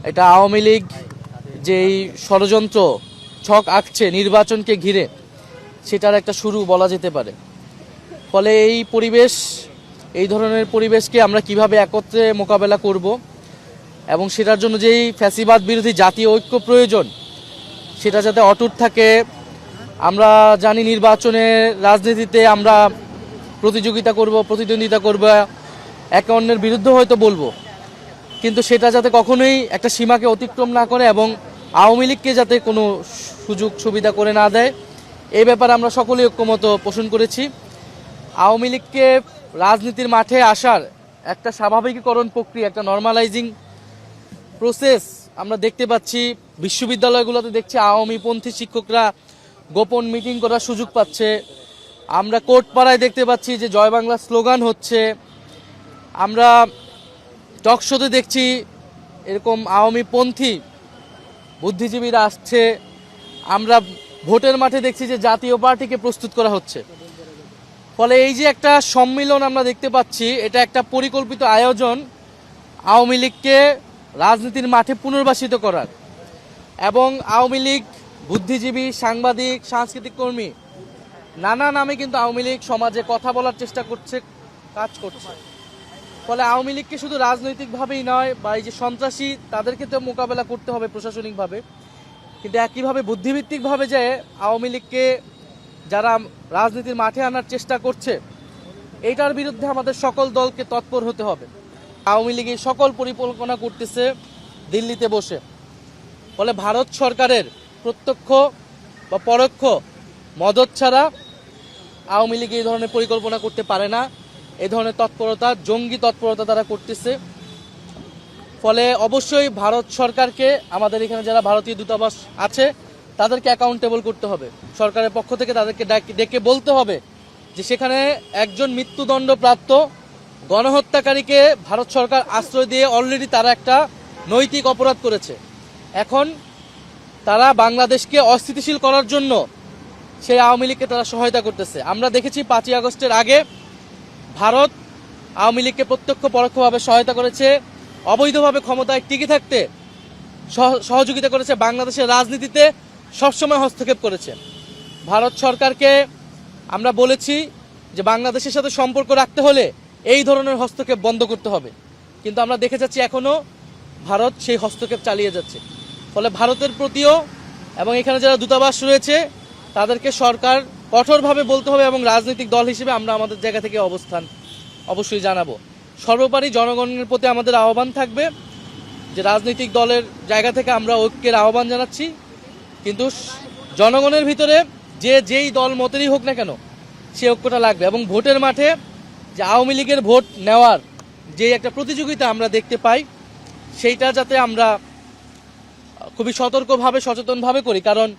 এটা আওয়ামী লীগ যেই ষড়যন্ত্র ছক আঁকছে নির্বাচনকে ঘিরে, সেটার একটা শুরু বলা যেতে পারে। ফলে এই ধরনের পরিবেশকে আমরা কিভাবে একত্রে মোকাবেলা করব এবং সেটার জন্য যেই ফ্যাসিবাদ বিরোধী জাতীয় ঐক্য প্রয়োজন, সেটা যাতে অটুট থাকে। আমরা জানি নির্বাচনের রাজনীতিতে আমরা প্রতিযোগিতা করব, প্রতিদ্বন্দ্বিতা করব, একে অন্যের বিরুদ্ধে হয়তো বলবো, কিন্তু সেটা যাতে কখনোই একটা সীমাকে অতিক্রম না করে এবং আওয়ামী লীগকে যাতে কোনো সুযোগ সুবিধা করে না দেয়, এই ব্যাপারে আমরা সকলেই ঐক্যমত পোষণ করেছি। আওয়ামী লীগকে রাজনীতির মাঠে আসার একটা স্বাভাবিকীকরণ প্রক্রিয়া, একটা নর্মালাইজিং প্রসেস আমরা দেখতে পাচ্ছি। বিশ্ববিদ্যালয়গুলোতে দেখছি আওয়ামীপন্থী শিক্ষকরা গোপন মিটিং করার সুযোগ পাচ্ছে। আমরা কোর্টপাড়ায় দেখতে পাচ্ছি যে জয় বাংলা স্লোগান হচ্ছে। আমরা টকশোতে দেখছি এরকম আওয়ামীপন্থী বুদ্ধিজীবীরা আসছে। আমরা ভোটের মাঠে দেখছি যে জাতীয় পার্টিকে প্রস্তুত করা হচ্ছে। ফলে এই যে একটা সম্মিলন আমরা দেখতে পাচ্ছি, এটা একটা পরিকল্পিত আয়োজন আওয়ামী লীগকে রাজনীতির মাঠে পুনর্বাসিত করার। এবং আওয়ামী লীগ বুদ্ধিজীবী, সাংবাদিক, সাংস্কৃতিক কর্মী নানা নামে কিন্তু আওয়ামী লীগ সমাজে কথা বলার চেষ্টা করছে, কাজ করছে। ফলে আওয়ামী লীগকে শুধু রাজনৈতিকভাবেই নয়, বা এই যে সন্ত্রাসী তাদেরকে তো মোকাবেলা করতে হবে প্রশাসনিকভাবে, কিন্তু একইভাবে বুদ্ধিভিত্তিকভাবে যে আওয়ামী লীগকে যারা রাজনীতির মাঠে আনার চেষ্টা করছে, এইটার বিরুদ্ধে আমাদের সকল দলকে তৎপর হতে হবে। আওয়ামী লীগ এই সকল পরিকল্পনা করতেছে দিল্লিতে বসে। ফলে ভারত সরকারের প্রত্যক্ষ বা পরোক্ষ মদত ছাড়া আওয়ামী লীগ এই ধরনের পরিকল্পনা করতে পারে না। এই ধরনের তৎপরতা, জঙ্গি তৎপরতা তারা করতেছে। ফলে অবশ্যই ভারত সরকারকে, আমাদের এখানে যারা ভারতীয় দূতাবাস আছে তাদেরকে অ্যাকাউন্টেবল করতে হবে। সরকারের পক্ষ থেকে তাদেরকে ডেকে বলতে হবে যে সেখানে একজন মৃত্যুদণ্ডপ্রাপ্ত গণহত্যাকারীকে ভারত সরকার আশ্রয় দিয়ে অলরেডি তারা একটা নৈতিক অপরাধ করেছে। এখন তারা বাংলাদেশকে অস্থিতিশীল করার জন্য সেই আওয়ামী লীগকে তারা সহায়তা করতেছে। আমরা দেখেছি 5ই আগস্টের আগে ভারত আওয়ামী লীগকে প্রত্যক্ষ পরোক্ষভাবে সহায়তা করেছে, অবৈধভাবে ক্ষমতায় টিকে থাকতে সহযোগিতা করেছে, বাংলাদেশের রাজনীতিতে সবসময় হস্তক্ষেপ করেছে। ভারত সরকারকে আমরা বলেছি যে বাংলাদেশের সাথে সম্পর্ক রাখতে হলে এই ধরনের হস্তক্ষেপ বন্ধ করতে হবে, কিন্তু আমরা দেখে যাচ্ছি এখনো ভারত সেই হস্তক্ষেপ চালিয়ে যাচ্ছে। ফলে ভারতের প্রতিও এবং এখানে যারা দূতাবাস রয়েছে তাদেরকে সরকার কঠোরভাবে বলতে হবে, এবং রাজনৈতিক দল হিসেবে আমরা আমাদের জায়গা থেকে অবস্থান অবশ্যই জানাবো। সর্বোপরি জনগণের প্রতি আমাদের আহ্বান থাকবে যে রাজনৈতিক দলের জায়গা থেকে আমরা ঐক্যের আহ্বান জানাচ্ছি, কিন্তু জনগণের ভিতরে যেই দল মতেরই হোক না কেন সে ঐক্যটা লাগবে। এবং ভোটের মাঠে যে আওয়ামী লীগের ভোট নেওয়ার যে একটা প্রতিযোগিতা আমরা দেখতে পাই, সেইটা যাতে আমরা খুবই সতর্কভাবে, সচেতনভাবে করি। কারণ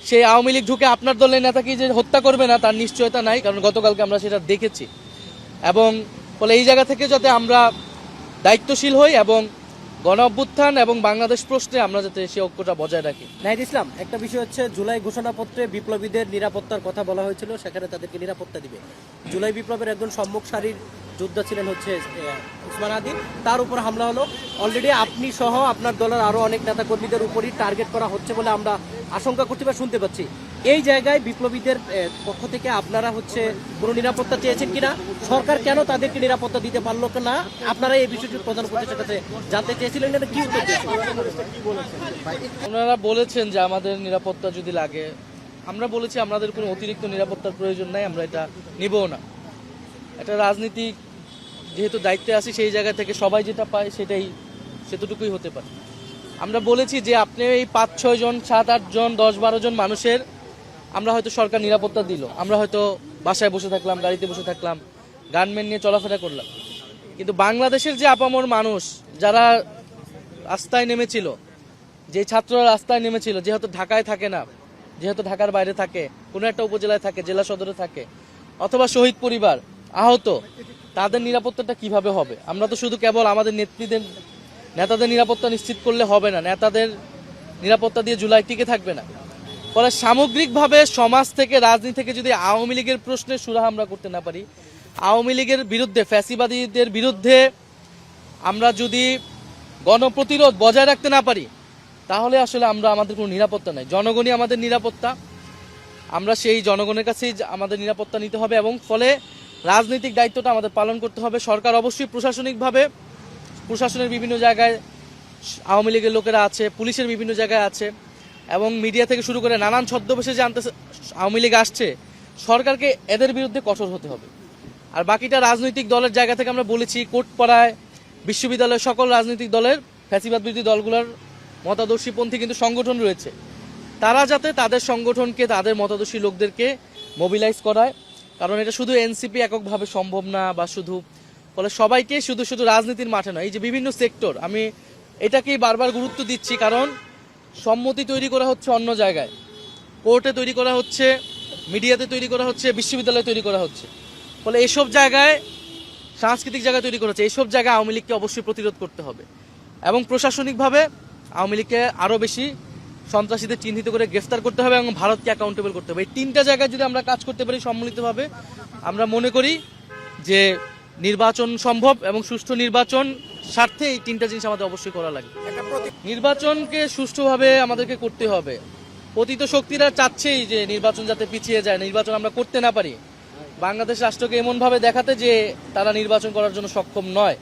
সেই আওয়ামী লীগ ঢুকে আপনার দলের নেতাকে যে হত্যা করবে না তার নিশ্চয়তা নাই, কারণ গতকালকে আমরা সেটা দেখেছি। এবং ফলে এই জায়গা থেকে যাতে আমরা দায়িত্বশীল হই এবং গণ অভ্যুত্থান এবং বাংলাদেশ প্রশ্নে আমরা যাতে সেই ঐক্যটা বজায় রাখি। নাহিদ ইসলাম, একটা বিষয় হচ্ছে জুলাই ঘোষণাপত্রে বিপ্লবীদের নিরাপত্তার কথা বলা হয়েছিল, সেখানে তাদেরকে নিরাপত্তা দিবে। জুলাই বিপ্লবের একজন সম্মুখ সারির যোদ্ধা ছিলেন হচ্ছে উসমান হাদি, তার উপর হামলা হলো। অলরেডি আপনি সহ আপনার দলের আরো অনেক নেতা কর্মীদের উপরই টার্গেট করা হচ্ছে বলে আমরা আশঙ্কা করতে বা শুনতে পাচ্ছি। এই জায়গায় বিপ্লবীদের পক্ষ থেকে আপনারা হচ্ছে কোনো নিরাপত্তা চেয়েছেন কিনা? সরকার কেন তাদেরকে নিরাপত্তা দিতে পারলো না? আপনারা এই বিষয়টি প্রধান উপদেষ্টার কাছে জানতে চেয়েছিলেন, এটা কি উত্তর দিয়েছেন? ওনারা বলেছেন যে আমাদের নিরাপত্তা যদি লাগে, আমরা বলেছি আমাদের কোনো অতিরিক্ত নিরাপত্তার প্রয়োজন নাই, আমরা এটা নিবও না। এটা রাজনীতিক যেহেতু দায়িত্বে আছি, সেই জায়গা থেকে সবাই যেটা পায় সেতটুকুই হতে পারে। আমরা বলেছি যে আপনি এই 5-6 জন, 7-8 জন, 10-12 জন মানুষের আমরা হয়তো সরকার নিরাপত্তা দিল, আমরা হয়তো বাসায় বসে থাকলাম, গাড়িতে বসে থাকলাম, গানম্যান নিয়ে চলাফেরা করলাম, কিন্তু বাংলাদেশের যে আপামর মানুষ যারা রাস্তায় নেমেছিল, যে ছাত্ররা রাস্তায় নেমেছিল, যেহেতু ঢাকায় থাকে না, যেহেতু ঢাকার বাইরে থাকে, কোনো একটা উপজেলায় থাকে, জেলা সদরে থাকে, অথবা শহীদ পরিবার, আহত, তাদের নিরাপত্তাটা কিভাবে হবে? আমরা তো শুধু কেবল আমাদের নেতাদের নিরাপত্তা নিশ্চিত করলে হবে না, নেতাদের নিরাপত্তা দিয়ে জুলাই টিকে থাকবে না। ফলে সামগ্রিকভাবে সমাজ থেকে, রাজনীতি থেকে যদি আওয়ামী লীগের প্রশ্নে সুরাহা আমরা করতে না পারি, আওয়ামী লীগের বিরুদ্ধে, ফ্যাসিবাদীদের বিরুদ্ধে আমরা যদি গণপ্রতিরোধ বজায় রাখতে না পারি, তাহলে আসলে আমরা আমাদের কোনো নিরাপত্তা নাই। জনগণই আমাদের নিরাপত্তা। আমরা সেই জনগণের কাছেই আমাদের নিরাপত্তা নিতে হবে, এবং ফলে রাজনৈতিক দায়িত্বটা আমাদের পালন করতে হবে। সরকার অবশ্যই প্রশাসনিকভাবে, প্রশাসনের বিভিন্ন জায়গায় আওয়ামী লীগের লোকেরা আছে, পুলিশের বিভিন্ন জায়গায় আছে, এবং মিডিয়া থেকে শুরু করে নানান ছদ্মবেশে যে আওয়ামী লীগ আসছে, সরকারকে এদের বিরুদ্ধে কঠোর হতে হবে। আর বাকিটা রাজনৈতিক দলের জায়গা থেকে আমরা বলেছি, কোর্টপাড়ায়, বিশ্ববিদ্যালয়ের সকল রাজনৈতিক দলের, ফ্যাসিবাদ বিরোধী দলগুলোর মতাদর্শীপন্থী কিন্তু সংগঠন রয়েছে, তারা যাতে তাদের সংগঠনকে, তাদের মতাদর্শী লোকদেরকে মোবিলাইজ করায়। কারণ এটা শুধু এনসিপি এককভাবে সম্ভব না, বা শুধু ফলে সবাইকে শুধু শুধু রাজনীতির মাঠে নয়, এই যে বিভিন্ন সেক্টর, আমি এটাকেই বারবার গুরুত্ব দিচ্ছি, কারণ সম্মতি তৈরি করা হচ্ছে অন্য জায়গায়, কোর্টে তৈরি করা হচ্ছে, মিডিয়াতে তৈরি করা হচ্ছে, বিশ্ববিদ্যালয়ে তৈরি করা হচ্ছে। ফলে এসব জায়গায়, সাংস্কৃতিক জায়গায় তৈরি করা হচ্ছে, এইসব জায়গায় আওয়ামী লীগকে অবশ্যই প্রতিরোধ করতে হবে, এবং প্রশাসনিকভাবে আওয়ামী লীগকে আরও বেশি সন্ত্রাসীদের চিহ্নিত করে গ্রেফতার করতে হবে, এবং ভারতকে অ্যাকাউন্টেবল করতে হবে। এই তিনটা জায়গায় যদি আমরা কাজ করতে পারি সম্মিলিতভাবে, আমরা মনে করি যে নির্বাচন সম্ভব, এবং সুষ্ঠু নির্বাচন স্বার্থে এই তিনটা জিনিস আমাদের অবশ্যই করা লাগবে। নির্বাচনকে সুষ্ঠুভাবে আমাদেরকে করতে হবে। পতিত শক্তিরা চাচ্ছেই যে নির্বাচন যাতে পিছিয়ে যায়, নির্বাচন আমরা করতে না পারি, বাংলাদেশ রাষ্ট্রকে এমনভাবে দেখাতে যে তারা নির্বাচন করার জন্য সক্ষম নয়।